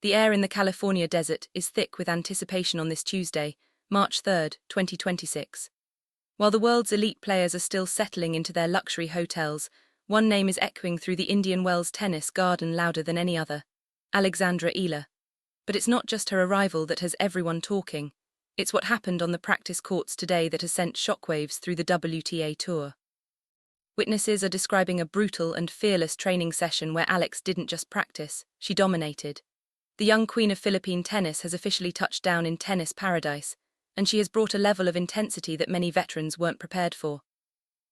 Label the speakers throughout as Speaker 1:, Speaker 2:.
Speaker 1: The air in the California desert is thick with anticipation on this Tuesday, March 3, 2026. While the world's elite players are still settling into their luxury hotels, one name is echoing through the Indian Wells tennis garden louder than any other: Alex Eala. But it's not just her arrival that has everyone talking. It's what happened on the practice courts today that has sent shockwaves through the WTA Tour. Witnesses are describing a brutal and fearless training session where Alex didn't just practice, she dominated. The young queen of Philippine tennis has officially touched down in tennis paradise, and she has brought a level of intensity that many veterans weren't prepared for.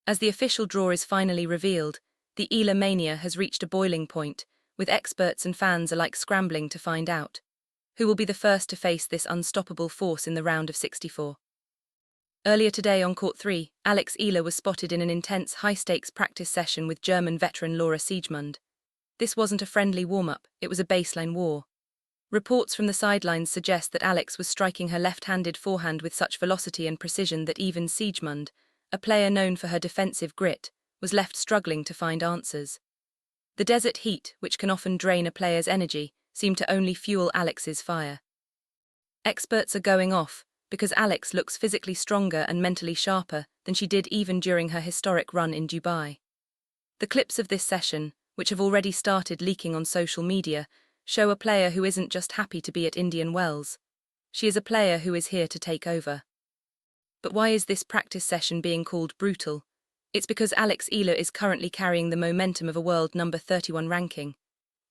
Speaker 1: As the official draw is finally revealed, the EALA mania has reached a boiling point, with experts and fans alike scrambling to find out who will be the first to face this unstoppable force in the round of 64. Earlier today on Court 3, Alex Eala was spotted in an intense high-stakes practice session with German veteran Laura Siegemund. This wasn't a friendly warm-up, it was a baseline war. Reports from the sidelines suggest that Alex was striking her left-handed forehand with such velocity and precision that even Siegemund, a player known for her defensive grit, was left struggling to find answers. The desert heat, which can often drain a player's energy, seemed to only fuel Alex's fire. Experts are going off, because Alex looks physically stronger and mentally sharper than she did even during her historic run in Dubai. The clips of this session, which have already started leaking on social media, show a player who isn't just happy to be at Indian Wells. She is a player who is here to take over. But why is this practice session being called brutal? It's because Alex Eala is currently carrying the momentum of a world number 31 ranking.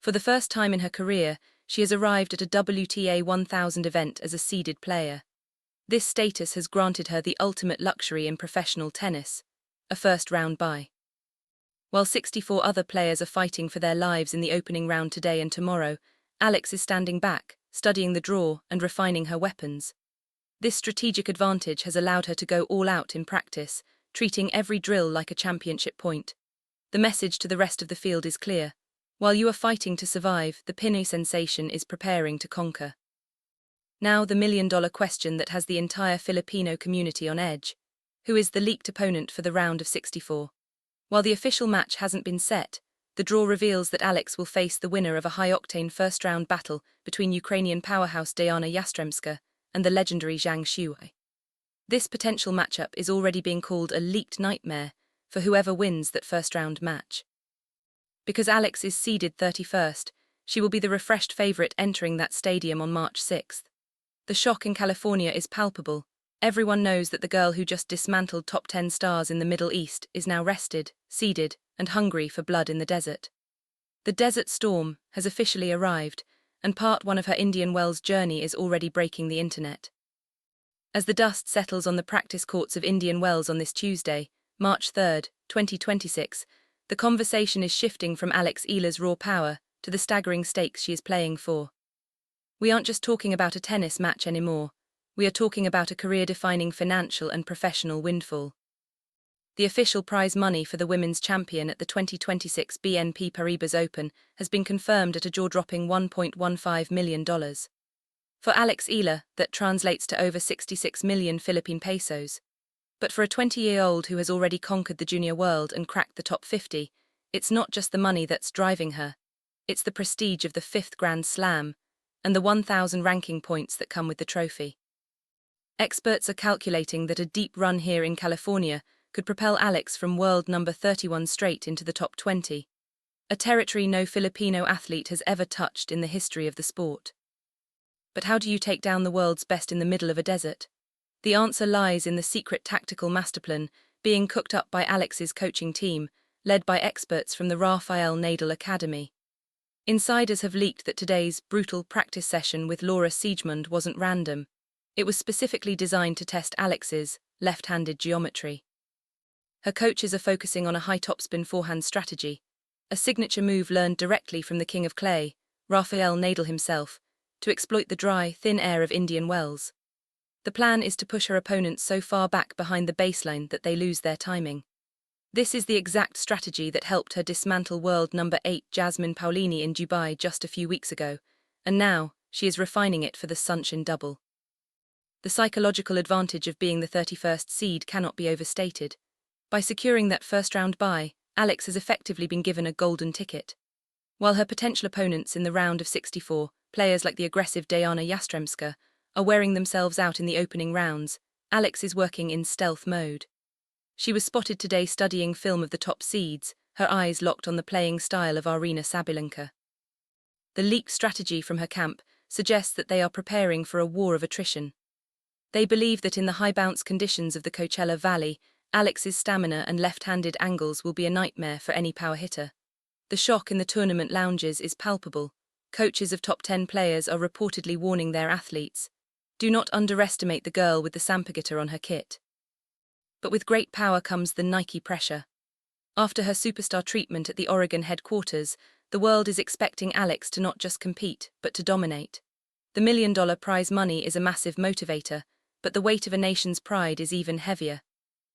Speaker 1: For the first time in her career, she has arrived at a WTA 1000 event as a seeded player. This status has granted her the ultimate luxury in professional tennis, a first-round bye. While 64 other players are fighting for their lives in the opening round today and tomorrow, Alex is standing back, studying the draw and refining her weapons. This strategic advantage has allowed her to go all out in practice, treating every drill like a championship point. The message to the rest of the field is clear: while you are fighting to survive, the Pinoy sensation is preparing to conquer. Now the million-dollar question that has the entire Filipino community on edge: who is the leaked opponent for the round of 64? While the official match hasn't been set, the draw reveals that Alex will face the winner of a high-octane first-round battle between Ukrainian powerhouse Diana Yastremska and the legendary Zhang Shuai. This potential matchup is already being called a leaked nightmare for whoever wins that first-round match. Because Alex is seeded 31st, she will be the refreshed favourite entering that stadium on March 6th. The shock in California is palpable. Everyone knows that the girl who just dismantled top 10 stars in the Middle East is now rested, seeded, and hungry for blood in the desert. The Desert Storm has officially arrived, and part one of her Indian Wells journey is already breaking the internet. As the dust settles on the practice courts of Indian Wells on this Tuesday, March 3, 2026, the conversation is shifting from Alex Eala's raw power to the staggering stakes she is playing for. We aren't just talking about a tennis match anymore. We are talking about a career-defining financial and professional windfall. The official prize money for the women's champion at the 2026 BNP Paribas Open has been confirmed at a jaw-dropping $1.15 million. For Alex Eala, that translates to over 66 million Philippine pesos. But for a 20-year-old who has already conquered the junior world and cracked the top 50, it's not just the money that's driving her. It's the prestige of the 5th Grand Slam and the 1,000 ranking points that come with the trophy. Experts are calculating that a deep run here in California could propel Alex from world number 31 straight into the top 20, a territory no Filipino athlete has ever touched in the history of the sport. But how do you take down the world's best in the middle of a desert? The answer lies in the secret tactical masterplan being cooked up by Alex's coaching team, led by experts from the Nadal Academy. Insiders have leaked that today's brutal practice session with Laura Siegemund wasn't random. It was specifically designed to test Alex's left-handed geometry. Her coaches are focusing on a high topspin forehand strategy, a signature move learned directly from the King of Clay, Nadal himself, to exploit the dry, thin air of Indian Wells. The plan is to push her opponents so far back behind the baseline that they lose their timing. This is the exact strategy that helped her dismantle world number 8 Jasmine Paolini in Dubai just a few weeks ago, and now she is refining it for the Sunshine Double. The psychological advantage of being the 31st seed cannot be overstated. By securing that first-round bye, Alex has effectively been given a golden ticket. While her potential opponents in the round of 64, players like the aggressive Diana Yastremska, are wearing themselves out in the opening rounds, Alex is working in stealth mode. She was spotted today studying film of the top seeds, her eyes locked on the playing style of Aryna Sabalenka. The leaked strategy from her camp suggests that they are preparing for a war of attrition. They believe that in the high-bounce conditions of the Coachella Valley, Alex's stamina and left-handed angles will be a nightmare for any power hitter. The shock in the tournament lounges is palpable. Coaches of top 10 players are reportedly warning their athletes, do not underestimate the girl with the Sampaguita on her kit. But with great power comes the Nike pressure. After her superstar treatment at the Oregon headquarters, the world is expecting Alex to not just compete, but to dominate. The $1 million prize money is a massive motivator, but the weight of a nation's pride is even heavier.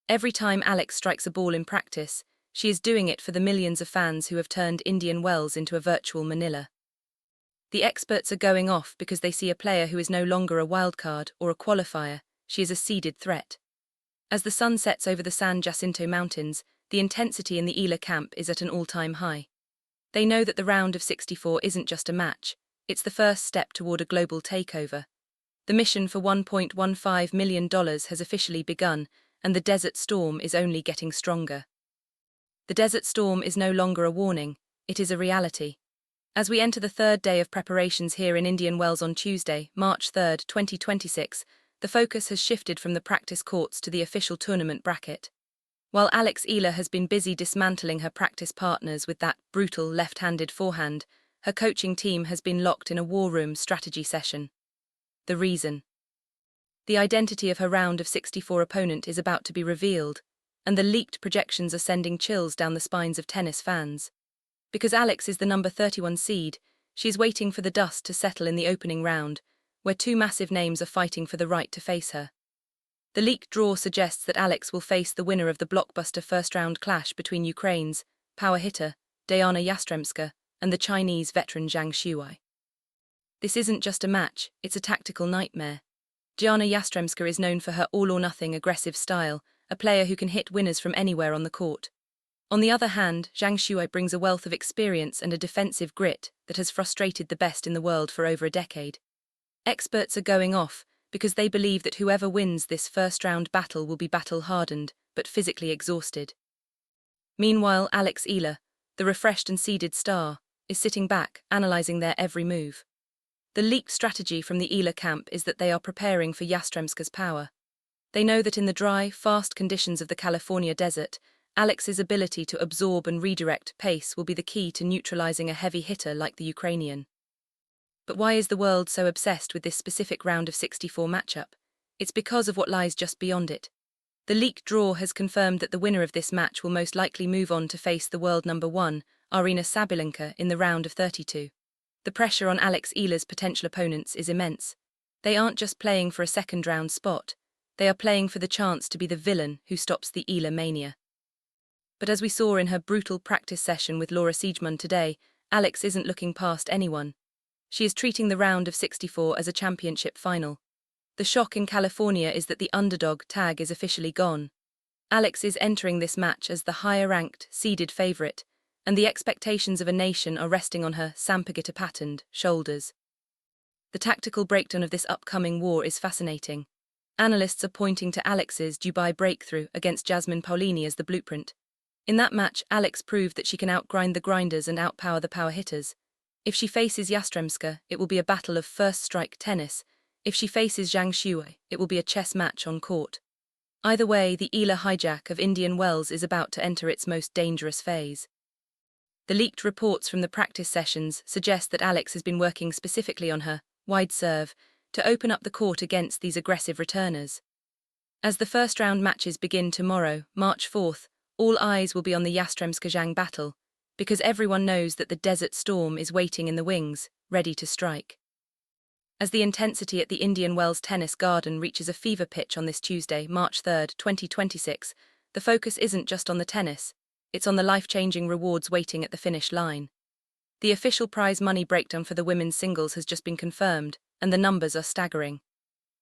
Speaker 1: Every time Alex strikes a ball in practice, she is doing it for the millions of fans who have turned Indian Wells into a virtual Manila. The experts are going off because they see a player who is no longer a wildcard or a qualifier, she is a seeded threat. As the sun sets over the San Jacinto Mountains, the intensity in the EALA camp is at an all-time high. They know that the round of 64 isn't just a match, it's the first step toward a global takeover. The mission for $1.15 million has officially begun, and the desert storm is only getting stronger. The desert storm is no longer a warning, it is a reality. As we enter the third day of preparations here in Indian Wells on Tuesday, March 3, 2026, the focus has shifted from the practice courts to the official tournament bracket. While Alex Eala has been busy dismantling her practice partners with that brutal left-handed forehand, her coaching team has been locked in a war room strategy session. The reason? The identity of her round of 64 opponent is about to be revealed, and the leaked projections are sending chills down the spines of tennis fans. Because Alex is the number 31 seed, she's waiting for the dust to settle in the opening round, where two massive names are fighting for the right to face her. The leaked draw suggests that Alex will face the winner of the blockbuster first-round clash between Ukraine's power hitter, Diana Yastremska, and the Chinese veteran Zhang Shuai. This isn't just a match, it's a tactical nightmare. Diana Yastremska is known for her all-or-nothing aggressive style, a player who can hit winners from anywhere on the court. On the other hand, Zhang Shuai brings a wealth of experience and a defensive grit that has frustrated the best in the world for over a decade. Experts are going off because they believe that whoever wins this first-round battle will be battle-hardened, but physically exhausted. Meanwhile, Alex Eala, the refreshed and seeded star, is sitting back, analyzing their every move. The leaked strategy from the EALA camp is that they are preparing for Yastremska's power. They know that in the dry, fast conditions of the California desert, Alex's ability to absorb and redirect pace will be the key to neutralizing a heavy hitter like the Ukrainian. But why is the world so obsessed with this specific round of 64 matchup? It's because of what lies just beyond it. The leaked draw has confirmed that the winner of this match will most likely move on to face the world number 1, Aryna Sabalenka, in the round of 32. The pressure on Alex Eala's potential opponents is immense. They aren't just playing for a second-round spot, they are playing for the chance to be the villain who stops the Eala mania. But as we saw in her brutal practice session with Laura Siegemund today, Alex isn't looking past anyone. She is treating the round of 64 as a championship final. The shock in California is that the underdog tag is officially gone. Alex is entering this match as the higher-ranked, seeded favourite, and the expectations of a nation are resting on her Sampaguita-patterned shoulders. The tactical breakdown of this upcoming war is fascinating. Analysts are pointing to Alex's Dubai breakthrough against Jasmine Paolini as the blueprint. In that match, Alex proved that she can outgrind the grinders and outpower the power hitters. If she faces Yastremska, it will be a battle of first-strike tennis. If she faces Zhang Shuai, it will be a chess match on court. Either way, the EALA hijack of Indian Wells is about to enter its most dangerous phase. The leaked reports from the practice sessions suggest that Alex has been working specifically on her wide serve to open up the court against these aggressive returners. As the first-round matches begin tomorrow, March 4th, all eyes will be on the Yastremska-Zhang battle, because everyone knows that the desert storm is waiting in the wings, ready to strike. As the intensity at the Indian Wells Tennis Garden reaches a fever pitch on this Tuesday, March 3, 2026, the focus isn't just on the tennis, it's on the life-changing rewards waiting at the finish line. The official prize money breakdown for the women's singles has just been confirmed, and the numbers are staggering.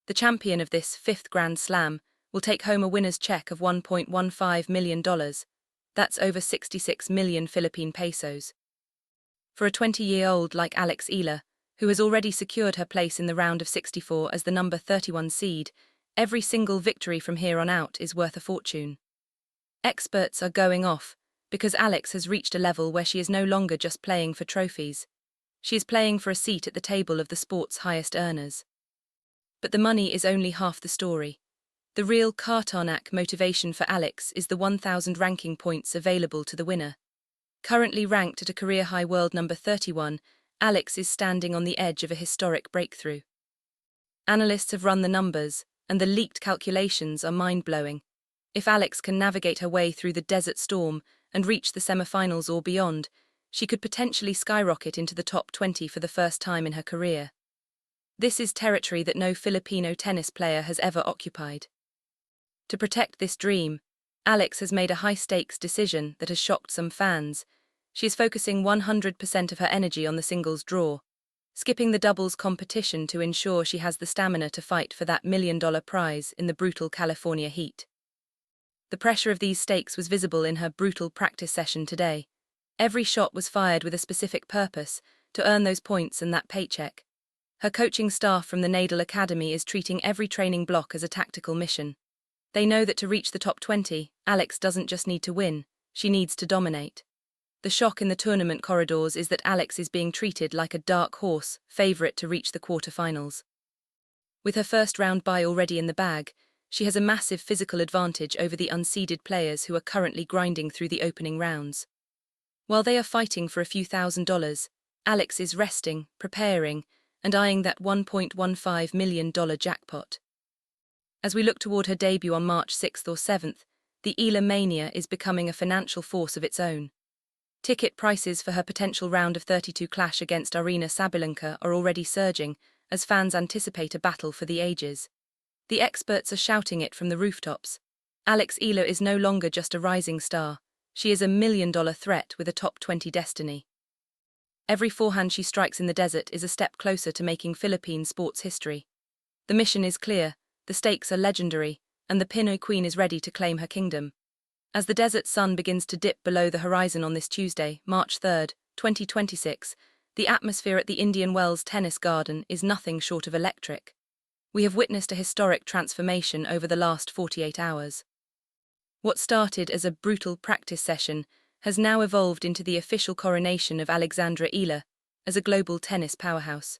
Speaker 1: The champion of this fifth Grand Slam will take home a winner's check of $1.15 million. That's over 66 million Philippine pesos. For a 20-year-old like Alex Eala, who has already secured her place in the round of 64 as the number 31 seed, every single victory from here on out is worth a fortune. Experts are going off, because Alex has reached a level where she is no longer just playing for trophies. She is playing for a seat at the table of the sport's highest earners. But the money is only half the story. The real Kartarnak motivation for Alex is the 1,000 ranking points available to the winner. Currently ranked at a career-high world number 31, Alex is standing on the edge of a historic breakthrough. Analysts have run the numbers, and the leaked calculations are mind-blowing. If Alex can navigate her way through the desert storm and reach the semifinals or beyond, she could potentially skyrocket into the top 20 for the first time in her career. This is territory that no Filipino tennis player has ever occupied. To protect this dream, Alex has made a high-stakes decision that has shocked some fans. She is focusing 100% of her energy on the singles draw, skipping the doubles competition to ensure she has the stamina to fight for that $1 million prize in the brutal California heat. The pressure of these stakes was visible in her brutal practice session today. Every shot was fired with a specific purpose, to earn those points and that paycheck. Her coaching staff from the Nadal Academy is treating every training block as a tactical mission. They know that to reach the top 20, Alex doesn't just need to win, she needs to dominate. The shock in the tournament corridors is that Alex is being treated like a dark horse, favourite to reach the quarter-finals. With her first round bye already in the bag, she has a massive physical advantage over the unseeded players who are currently grinding through the opening rounds. While they are fighting for a few $1,000s, Alex is resting, preparing, and eyeing that $1.15 million jackpot. As we look toward her debut on March 6th or 7th, the EALA mania is becoming a financial force of its own. Ticket prices for her potential round of 32 clash against Sabalenka are already surging, as fans anticipate a battle for the ages. The experts are shouting it from the rooftops. Alex Eala is no longer just a rising star, she is a $1 million threat with a top 20 destiny. Every forehand she strikes in the desert is a step closer to making Philippine sports history. The mission is clear, the stakes are legendary, and the Pinoy Queen is ready to claim her kingdom. As the desert sun begins to dip below the horizon on this Tuesday, March 3, 2026, the atmosphere at the Indian Wells Tennis Garden is nothing short of electric. We have witnessed a historic transformation over the last 48 hours. What started as a brutal practice session has now evolved into the official coronation of Alexandra Eala as a global tennis powerhouse.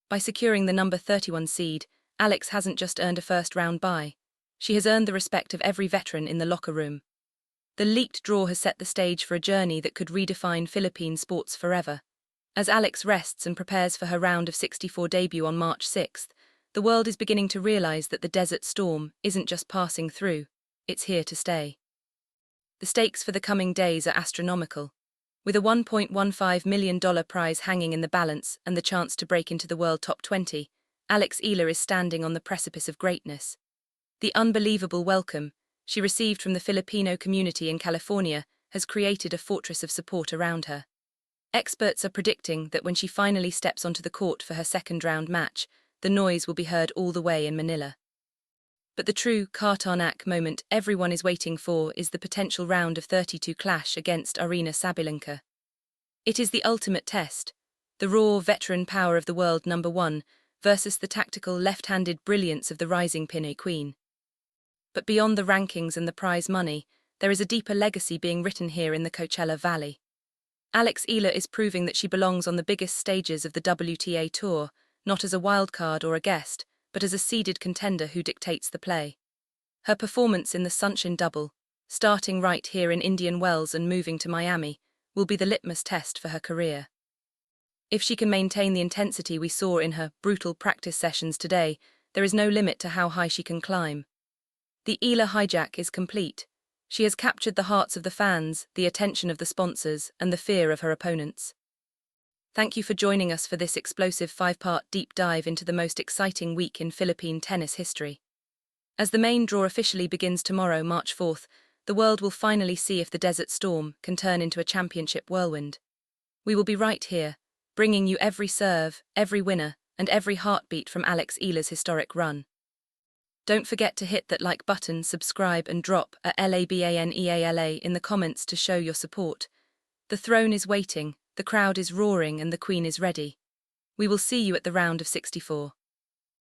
Speaker 1: By securing the number 31 seed, Alex hasn't just earned a first-round bye. She has earned the respect of every veteran in the locker room. The leaked draw has set the stage for a journey that could redefine Philippine sports forever. As Alex rests and prepares for her round of 64 debut on March 6th, the world is beginning to realize that the desert storm isn't just passing through, it's here to stay. The stakes for the coming days are astronomical. With a $1.15 million prize hanging in the balance and the chance to break into the world top 20, Alex Eala is standing on the precipice of greatness. The unbelievable welcome she received from the Filipino community in California has created a fortress of support around her. Experts are predicting that when she finally steps onto the court for her second-round match, the noise will be heard all the way in Manila. But the true Kartarnak moment everyone is waiting for is the potential round of 32 clash against Sabalenka. It is the ultimate test, the raw veteran power of the world number 1 versus the tactical left-handed brilliance of the rising Pinoy Queen. But beyond the rankings and the prize money, there is a deeper legacy being written here in the Coachella Valley. Alex Eala is proving that she belongs on the biggest stages of the WTA Tour, not as a wildcard or a guest, but as a seeded contender who dictates the play. Her performance in the Sunshine Double, starting right here in Indian Wells and moving to Miami, will be the litmus test for her career. If she can maintain the intensity we saw in her brutal practice sessions today, there is no limit to how high she can climb. The Eala hijack is complete. She has captured the hearts of the fans, the attention of the sponsors, and the fear of her opponents. Thank you for joining us for this explosive 5-part deep dive into the most exciting week in Philippine tennis history. As the main draw officially begins tomorrow, March 4th, the world will finally see if the desert storm can turn into a championship whirlwind. We will be right here, bringing you every serve, every winner, and every heartbeat from Alex Eala's historic run. Don't forget to hit that like button, subscribe, and drop a LABAN EALA in the comments to show your support. The throne is waiting, The crowd is roaring and the Queen is ready. We will see you at the round of 64.